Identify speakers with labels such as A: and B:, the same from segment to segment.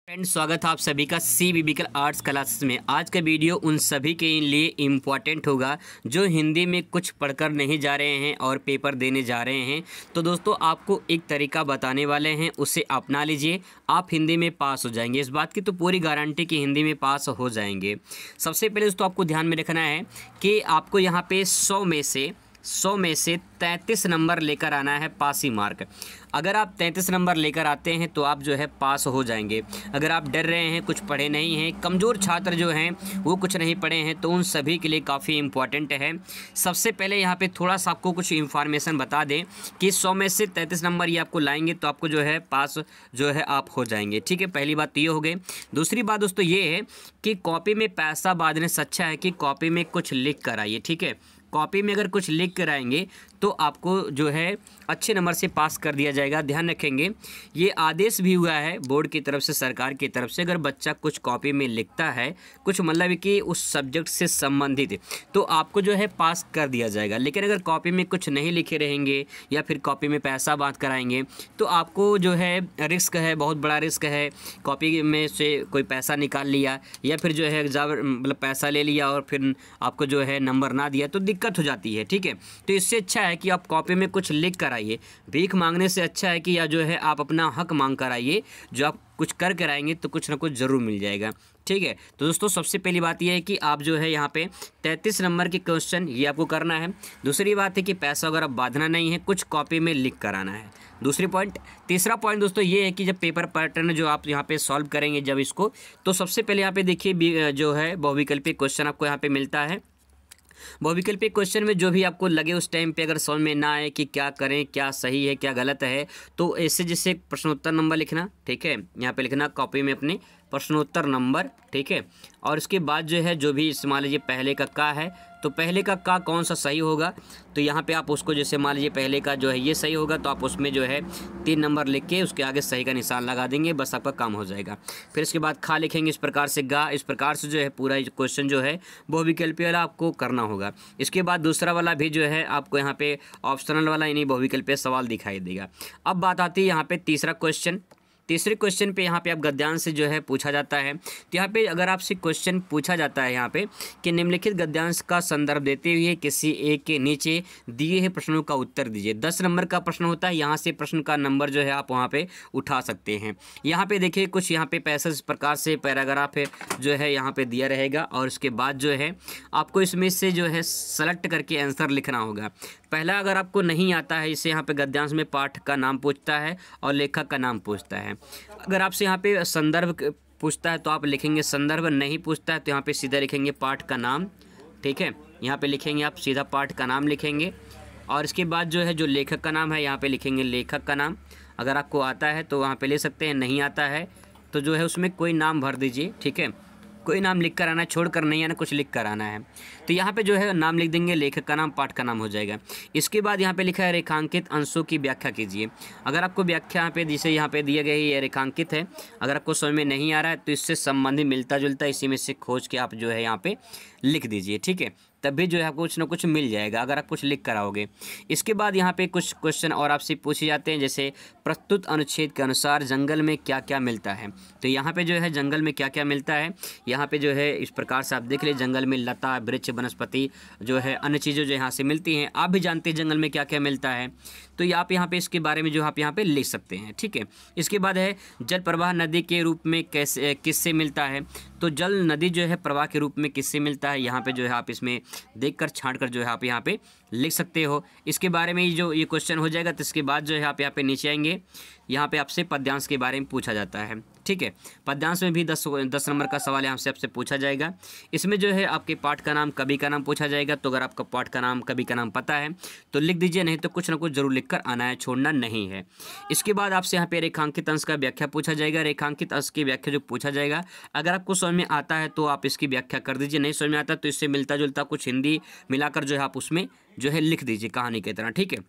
A: Friends, स्वागत है आप सभी का सी बिबिकल आर्ट्स क्लासेस में। आज का वीडियो उन सभी के लिए इम्पॉर्टेंट होगा जो हिंदी में कुछ पढ़कर नहीं जा रहे हैं और पेपर देने जा रहे हैं। तो दोस्तों, आपको एक तरीका बताने वाले हैं, उसे अपना लीजिए, आप हिंदी में पास हो जाएंगे। इस बात की तो पूरी गारंटी कि हिंदी में पास हो जाएंगे। सबसे पहले दोस्तों, आपको ध्यान में रखना है कि आपको यहाँ पे 100 में से 33 नंबर लेकर आना है पासिंग मार्क। अगर आप 33 नंबर लेकर आते हैं तो आप जो है पास हो जाएंगे। अगर आप डर रहे हैं, कुछ पढ़े नहीं हैं, कमज़ोर छात्र जो हैं वो कुछ नहीं पढ़े हैं, तो उन सभी के लिए काफ़ी इम्पॉर्टेंट है। सबसे पहले यहाँ पे थोड़ा सा आपको कुछ इन्फॉर्मेशन बता दें कि 100 में से 33 नंबर ये आपको लाएंगे तो आपको जो है पास जो है आप हो जाएंगे। ठीक है, पहली बात तो ये हो गई। दूसरी बात दोस्तों ये है कि कॉपी में पैसा बांधने से अच्छा है कि कॉपी में कुछ लिख कर आइए। ठीक है, कॉपी में अगर कुछ लिख कर आएंगे तो आपको जो है अच्छे नंबर से पास कर दिया जाएगा। ध्यान रखेंगे, ये आदेश भी हुआ है बोर्ड की तरफ से, सरकार की तरफ से, अगर बच्चा कुछ कॉपी में लिखता है, कुछ मतलब कि उस सब्जेक्ट से संबंधित, तो आपको जो है पास कर दिया जाएगा। लेकिन अगर कॉपी में कुछ नहीं लिखे रहेंगे या फिर कॉपी में पैसा बात कराएंगे तो आपको जो है रिस्क है, बहुत बड़ा रिस्क है। कॉपी में से कोई पैसा निकाल लिया या फिर जो है मतलब पैसा ले लिया और फिर आपको जो है नंबर ना दिया तो दिक्कत हो जाती है। ठीक है, तो इससे अच्छा है कि आप कॉपी में कुछ लिख कर आइए। भीख मांगने से अच्छा है कि या जो है आप अपना हक मांग कर आइए। जो आप कुछ कर कर आएंगे तो कुछ ना कुछ ज़रूर मिल जाएगा। ठीक है, तो दोस्तों सबसे पहली बात यह है कि आप जो है यहाँ पे 33 नंबर के क्वेश्चन ये आपको करना है। दूसरी बात है कि पैसा वगैरह बांधना नहीं है, कुछ कॉपी में लिख कर आना है। दूसरी पॉइंट। तीसरा पॉइंट दोस्तों ये है कि जब पेपर पैटर्न जो आप यहाँ पे सॉल्व करेंगे जब इसको, तो सबसे पहले यहाँ पे देखिए जो है बहुविकल्पी क्वेश्चन आपको यहाँ पे मिलता है। बहुविकल्पी क्वेश्चन में जो भी आपको लगे उस टाइम पे, अगर समझ में ना आए कि क्या करें, क्या सही है, क्या गलत है, तो ऐसे जैसे प्रश्नोत्तर नंबर लिखना। ठीक है, यहाँ पे लिखना कॉपी में अपने प्रश्नोत्तर नंबर। ठीक है, और इसके बाद जो है जो भी मान लीजिए पहले का है तो पहले का कौन सा सही होगा, तो यहाँ पे आप उसको जैसे मान लीजिए पहले का जो है ये सही होगा तो आप उसमें जो है 3 नंबर लिख के उसके आगे सही का निशान लगा देंगे, बस आपका काम हो जाएगा। फिर इसके बाद खा लिखेंगे इस प्रकार से, गा, इस प्रकार से जो है पूरा क्वेश्चन जो है बहुविकल्पी वाला आपको करना होगा। इसके बाद दूसरा वाला भी जो है आपको यहाँ पे ऑप्शनल वाला यानी बहुविकल्पीय सवाल दिखाई देगा। अब बात आती है यहाँ पे तीसरा क्वेश्चन। तीसरे क्वेश्चन पे यहाँ पे आप गद्यांश से जो है पूछा जाता है। तो यहाँ पे अगर आपसे क्वेश्चन पूछा जाता है यहाँ पे कि निम्नलिखित गद्यांश का संदर्भ देते हुए किसी एक के नीचे दिए हुए प्रश्नों का उत्तर दीजिए। 10 नंबर का प्रश्न होता है, यहाँ से प्रश्न का नंबर जो है आप वहाँ पे उठा सकते हैं। यहाँ पे देखिए कुछ यहाँ पे पैसा इस प्रकार से पैराग्राफ है जो है यहाँ पे दिया रहेगा, और उसके बाद जो है आपको इसमें से जो है सेलेक्ट करके आंसर लिखना होगा। पहला अगर आपको नहीं आता है, इसे यहाँ पे गद्यांश में पाठ का नाम पूछता है और लेखक का नाम पूछता है। अगर आपसे यहाँ पे संदर्भ पूछता है तो आप लिखेंगे संदर्भ, नहीं पूछता है तो यहाँ पे सीधा लिखेंगे पाठ का नाम। ठीक है, यहाँ पे लिखेंगे आप सीधा पाठ का नाम लिखेंगे, और इसके बाद जो है जो लेखक का नाम है यहाँ पे लिखेंगे लेखक का नाम। अगर आपको आता है तो वहाँ पे ले सकते हैं, नहीं आता है तो जो है उसमें कोई नाम भर दीजिए। ठीक है, कोई नाम लिख कर आना है, छोड़ कर नहीं आना, कुछ लिख कर आना है। तो यहाँ पे जो है नाम लिख देंगे, लेखक का नाम, पाठ का नाम हो जाएगा। इसके बाद यहाँ पे लिखा है रेखांकित अंशों की व्याख्या कीजिए। अगर आपको व्याख्या यहाँ पे जिसे यहाँ पे दिया गया है ये रेखांकित है, अगर आपको समझ में नहीं आ रहा है तो इससे संबंधित मिलता जुलता इसी में से खोज के आप जो है यहाँ पे लिख दीजिए। ठीक है, तब भी जो है आपको कुछ ना कुछ मिल जाएगा अगर आप कुछ लिख कर आओगे। इसके बाद यहाँ पे कुछ क्वेश्चन और आपसे पूछे जाते हैं, जैसे प्रस्तुत अनुच्छेद के अनुसार जंगल में क्या क्या मिलता है। तो यहाँ पे जो है जंगल में क्या क्या मिलता है, यहाँ पे जो है इस प्रकार से आप देख लीजिए, जंगल में लता, वृक्ष, वनस्पति जो है अन्य चीज़ें जो यहाँ से मिलती हैं। आप भी जानते हैं जंगल में क्या क्या मिलता है, तो ये आप यहाँ पे इसके बारे में जो आप यहाँ पे लिख सकते हैं। ठीक है, इसके बाद है जल प्रवाह नदी के रूप में कैसे किससे मिलता है। तो जल नदी जो है प्रवाह के रूप में किससे मिलता है, यहाँ पे जो है आप इसमें देखकर छांटकर जो है आप यहाँ पे लिख सकते हो। इसके बारे में जो ये क्वेश्चन हो जाएगा तो इसके बाद जो है आप यहाँ पे नीचे आएंगे, यहाँ पे आपसे पद्यांश के बारे में पूछा जाता है। ठीक है, पद्यांश में भी 10 नंबर का सवाल यहाँ से आपसे पूछा जाएगा। इसमें जो है आपके पाठ का नाम, कवि का नाम पूछा जाएगा। तो अगर आपका पाठ का नाम, कवि का नाम पता है तो लिख दीजिए, नहीं तो कुछ ना कुछ जरूर लिखकर आना है, छोड़ना नहीं है। इसके बाद आपसे यहाँ पे रेखांकित अंश का व्याख्या पूछा जाएगा। रेखांकित अंश की व्याख्या जो पूछा जाएगा, अगर आपको समझ में आता है तो आप इसकी व्याख्या कर दीजिए, नहीं समझ में आता तो इससे मिलता जुलता कुछ हिंदी मिलाकर जो है आप उसमें जो है लिख दीजिए कहानी की तरह। ठीक है,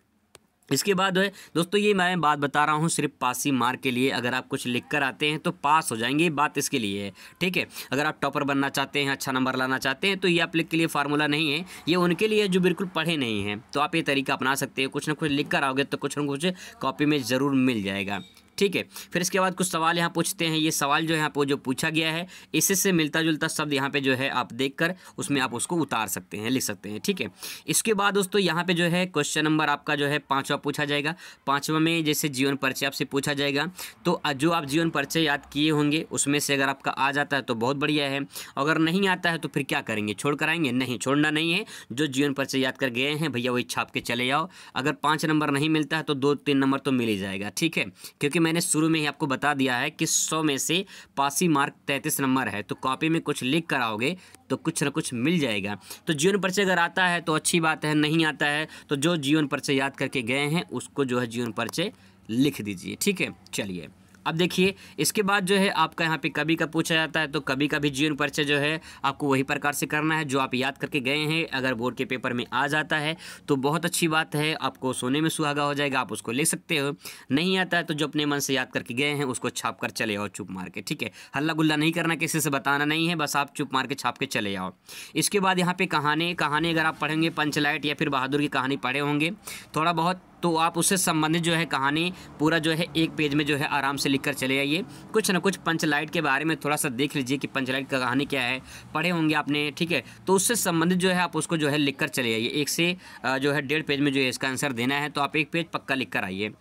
A: इसके बाद है दोस्तों, ये मैं बात बता रहा हूँ सिर्फ पासिंग मार्क के लिए। अगर आप कुछ लिख कर आते हैं तो पास हो जाएंगे, ये बात इसके लिए है। ठीक है, अगर आप टॉपर बनना चाहते हैं, अच्छा नंबर लाना चाहते हैं, तो ये आप लोग के लिए फार्मूला नहीं है, ये उनके लिए जो बिल्कुल पढ़े नहीं हैं। तो आप ये तरीका अपना सकते हैं, कुछ ना कुछ लिख कर आओगे तो कुछ ना कुछ कॉपी में ज़रूर मिल जाएगा। ठीक है। फिर इसके बाद कुछ सवाल यहाँ पूछते हैं। ये सवाल जो है यहाँ पर जो पूछा गया है इसी से मिलता जुलता शब्द यहाँ पे जो है आप देखकर उसमें आप उसको उतार सकते हैं, लिख सकते हैं, ठीक है। इसके बाद दोस्तों यहाँ पे जो है क्वेश्चन नंबर आपका जो है 5वां पूछा जाएगा। 5वां में जैसे जीवन परिचय आपसे पूछा जाएगा, तो जो आप जीवन परिचय याद किए होंगे उसमें से अगर आपका आ जाता है तो बहुत बढ़िया है, अगर नहीं आता है तो फिर क्या करेंगे, छोड़ कर आएंगे? नहीं, छोड़ना नहीं है। जो जीवन परिचय याद कर गए हैं भैया वही छाप के चले जाओ। अगर 5 नंबर नहीं मिलता है तो 2-3 नंबर तो मिल ही जाएगा, ठीक है। क्योंकि मैंने शुरू में ही आपको बता दिया है कि 100 में से पासिंग मार्क 33 नंबर है, तो कॉपी में कुछ लिख कर आओगे तो कुछ ना कुछ मिल जाएगा। तो जीवन परिचय अगर आता है तो अच्छी बात है, नहीं आता है तो जो जीवन परिचय याद करके गए हैं उसको जो है जीवन परिचय लिख दीजिए, ठीक है। चलिए अब देखिए, इसके बाद जो है आपका यहाँ पे कभी का पूछा जाता है, तो कभी का भी जीवन परिचय जो है आपको वही प्रकार से करना है जो आप याद करके गए हैं। अगर बोर्ड के पेपर में आ जाता है तो बहुत अच्छी बात है, आपको सोने में सुहागा हो जाएगा, आप उसको ले सकते हो। नहीं आता है तो जो अपने मन से याद करके गए हैं उसको छाप कर चले आओ चुप मार के, ठीक है। हल्ला गुल्ला नहीं करना, किसी से बताना नहीं है, बस आप चुप मार के छाप के चले आओ। इसके बाद यहाँ पे कहानी अगर आप पढ़ेंगे, पंचलाइट या फिर बहादुर की कहानी पढ़े होंगे थोड़ा बहुत, तो आप उससे संबंधित जो है कहानी पूरा जो है एक पेज में जो है आराम से लिखकर चले आइए। कुछ ना कुछ पंचलाइट के बारे में थोड़ा सा देख लीजिए कि पंचलाइट का कहानी क्या है, पढ़े होंगे आपने, ठीक है। तो उससे संबंधित जो है आप उसको जो है लिखकर चले आइए। 1 से जो है 1.5 पेज में जो है इसका आंसर देना है, तो आप 1 पेज पक्का लिख कर आइए।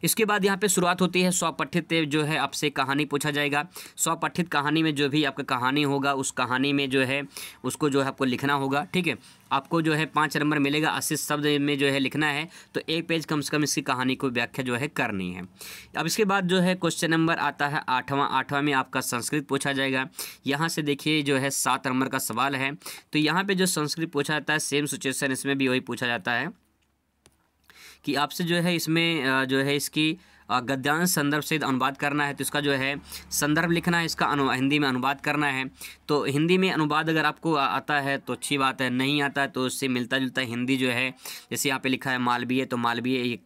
A: इसके बाद यहाँ पे शुरुआत होती है स्वपठित, जो है आपसे कहानी पूछा जाएगा। स्वपठित कहानी में जो भी आपका कहानी होगा उस कहानी में जो है उसको जो है आपको लिखना होगा, ठीक है। आपको जो है 5 नंबर मिलेगा, 80 शब्द में जो है लिखना है, तो 1 पेज कम से कम इसकी कहानी को व्याख्या जो है करनी है। अब इसके बाद जो है क्वेश्चन नंबर आता है 8वां में आपका संस्कृत पूछा जाएगा। यहाँ से देखिए जो है 7 नंबर का सवाल है, तो यहाँ पे जो संस्कृत पूछा जाता है सेम सिचुएशन इसमें भी वही पूछा जाता है कि आपसे जो है इसमें जो है इसकी गद्यांश संदर्भ से अनुवाद करना है, तो इसका जो है संदर्भ लिखना है, इसका हिंदी में अनुवाद करना है। तो हिंदी में अनुवाद अगर आपको आता है तो अच्छी बात है, नहीं आता है तो उससे मिलता जुलता हिंदी जो है, जैसे यहाँ पे लिखा है मालवीय, तो मालवीय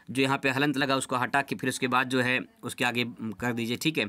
A: जो यहाँ पे हलंत लगा उसको हटा के फिर उसके बाद जो है उसके आगे कर दीजिए, ठीक है।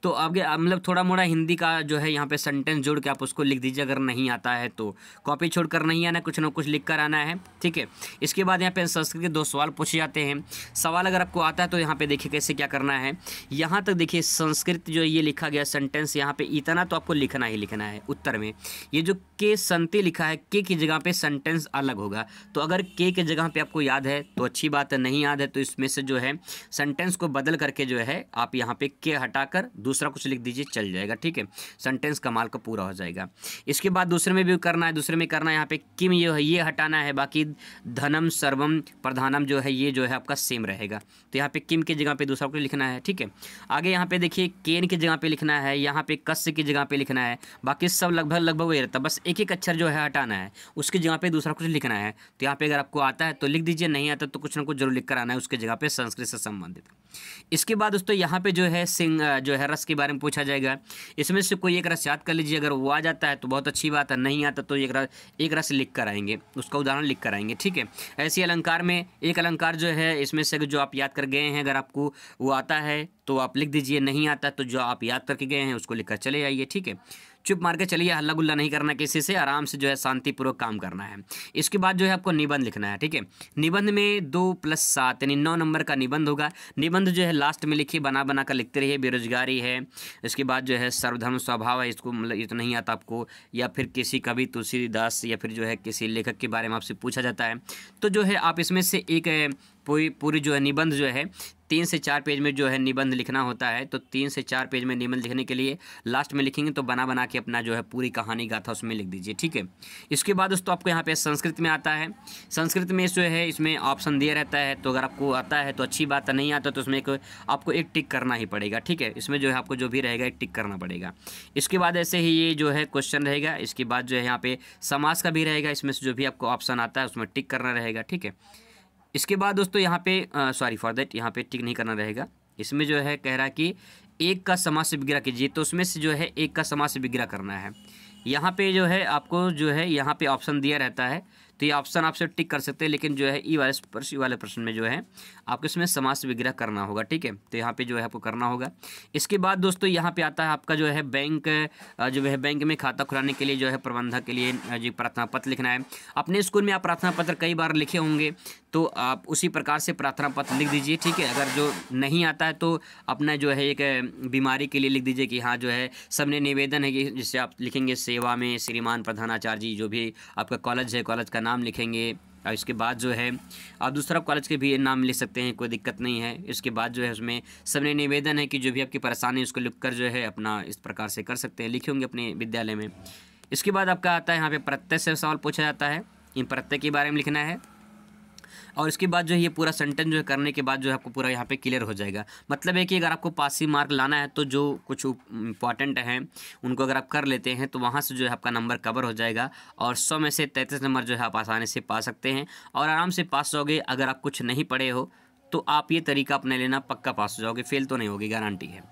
A: तो आगे मतलब थोड़ा मोड़ा हिंदी का जो है यहाँ पे सेंटेंस जोड़ के आप उसको लिख दीजिए। अगर नहीं आता है तो कॉपी छोड़कर नहीं आना, कुछ ना कुछ लिख कर आना है, ठीक है। इसके बाद यहाँ पे संस्कृत के 2 सवाल पूछे जाते हैं। सवाल अगर आपको आता है तो यहाँ पे देखिए कैसे क्या करना है। यहाँ तक देखिए संस्कृत जो ये लिखा गया सेंटेंस, यहाँ पे इतना तो आपको लिखना ही लिखना है। उत्तर में ये जो के संति लिखा है, के की जगह पे सेंटेंस अलग होगा, तो अगर के जगह पे आपको याद है तो अच्छी बात है, नहीं याद है तो इसमें से जो है सेंटेंस को बदल करके जो है आप यहाँ पे के हटाकर दूसरा कुछ लिख दीजिए, चल जाएगा, ठीक है। सेंटेंस कमाल का पूरा हो जाएगा। इसके बाद दूसरे में भी करना है, दूसरे में करना है यहाँ पे किम ये है ये हटाना है, बाकी धनम सर्वम प्रधानम जो है ये जो है आपका सेम रहेगा। तो यहाँ पे किम की जगह पे दूसरा कुछ लिखना है, ठीक है। आगे यहाँ पे देखिए केन की जगह पे लिखना है, यहाँ पे कस्य की जगह पे लिखना है, बाकी सब लगभग वही रहता है, बस एक अक्षर जो है हटाना है, उसकी जगह पे दूसरा कुछ लिखना है। तो यहाँ पे अगर आपको आता है तो लिख दीजिए, नहीं आता तो कुछ ना कुछ जरूर लिख कर आना है उसके जगह पे संस्कृत से संबंधित। इसके बाद दोस्तों यहाँ पे जो है जो है रस के बारे में पूछा जाएगा। इसमें से कोई एक रस याद कर लीजिए, अगर वो आ जाता है तो बहुत अच्छी बात है, नहीं आता तो एक रस लिख कर आएंगे, उसका उदाहरण लिख कर आएंगे, ठीक है। ऐसे अलंकार में एक अलंकार जो है इसमें से जो आप याद कर गए हैं, अगर आपको वो आता है तो आप लिख दीजिए, नहीं आता तो जो आप याद करके गए हैं उसको लिख कर चले आइए, ठीक है। चुप मार के चलिए, हल्ला गुल्ला नहीं करना किसी से, आराम से जो है शांतिपूर्वक काम करना है। इसके बाद जो है आपको निबंध लिखना है, ठीक है। निबंध में 2 + 7 यानी 9 नंबर का निबंध होगा। निबंध जो है लास्ट में लिखिए, बना कर लिखते रहिए। बेरोजगारी है, इसके बाद जो है सर्वधर्म स्वभाव है, इसको मतलब ये तो नहीं आता आपको, या फिर किसी कवि तुलसीदास या फिर जो है किसी लेखक के बारे में आपसे पूछा जाता है, तो जो है आप इसमें से एक पूरी जो है निबंध जो है 3 से 4 पेज में जो है निबंध लिखना होता है। तो 3 से 4 पेज में निबंध लिखने के लिए लास्ट में लिखेंगे तो बना के अपना जो है पूरी कहानी गाथा उसमें लिख दीजिए, ठीक है। इसके बाद दोस्तों आपको यहाँ पे संस्कृत में आता है। संस्कृत में जो है इसमें ऑप्शन दिया रहता है, तो अगर आपको आता है तो अच्छी बात है, नहीं आता तो उसमें आपको एक टिक करना ही पड़ेगा, ठीक है। इसमें जो है आपको जो भी रहेगा एक टिक करना पड़ेगा। इसके बाद ऐसे ही ये जो है क्वेश्चन रहेगा। इसके बाद जो है यहाँ पे समास का भी रहेगा, इसमें से जो भी आपको ऑप्शन आता है उसमें टिक करना रहेगा, ठीक है। इसके बाद दोस्तों यहाँ पे सॉरी फॉर दैट, यहाँ पे टिक नहीं करना रहेगा। इसमें जो है कह रहा है कि एक का समास से विग्रह कीजिए, तो उसमें से जो है एक का समास से विग्रह करना है। यहाँ पे जो है आपको जो है यहाँ पे ऑप्शन दिया रहता है, तो ये ऑप्शन आपसे टिक कर सकते हैं, लेकिन जो है ई वाले प्रश्न में जो है आपको इसमें समास विग्रह करना होगा, ठीक है। तो यहाँ पे जो है आपको करना होगा। इसके बाद दोस्तों यहाँ पे आता है आपका जो है बैंक, जो है बैंक में खाता खुलाने के लिए जो है प्रबंधक के लिए जो प्रार्थना पत्र लिखना है। अपने स्कूल में आप प्रार्थना पत्र कई बार लिखे होंगे, तो आप उसी प्रकार से प्रार्थना पत्र लिख दीजिए, ठीक है। अगर जो नहीं आता है तो अपना जो है एक बीमारी के लिए लिख दीजिए कि हाँ जो है सबने निवेदन है कि जिससे आप लिखेंगे सेवा में श्रीमान प्रधानाचार्य जी, जो भी आपका कॉलेज है कॉलेज का नाम लिखेंगे। और इसके बाद जो है आप दूसरा कॉलेज के भी नाम लिख सकते हैं, कोई दिक्कत नहीं है। इसके बाद जो है उसमें सबने निवेदन है कि जो भी आपकी परेशानी है उसको लिखकर जो है अपना इस प्रकार से कर सकते हैं, लिखे होंगे अपने विद्यालय में। इसके बाद आपका आता है यहाँ पे प्रत्यय से सवाल पूछा जाता है, इन प्रत्यय के बारे में लिखना है। और इसके बाद जो है ये पूरा सेंटेंस जो है करने के बाद जो है आपको पूरा यहाँ पे क्लियर हो जाएगा। मतलब है कि अगर आपको पासिंग मार्क लाना है तो जो कुछ इंपॉर्टेंट हैं उनको अगर आप कर लेते हैं तो वहाँ से जो है आपका नंबर कवर हो जाएगा, और 100 में से 33 नंबर जो है आप आसानी से पा सकते हैं और आराम से पास होगे। अगर आप कुछ नहीं पढ़े हो तो आप ये तरीका अपने लेना, पक्का पास हो जाओगे, फेल तो नहीं होगी, गारंटी है।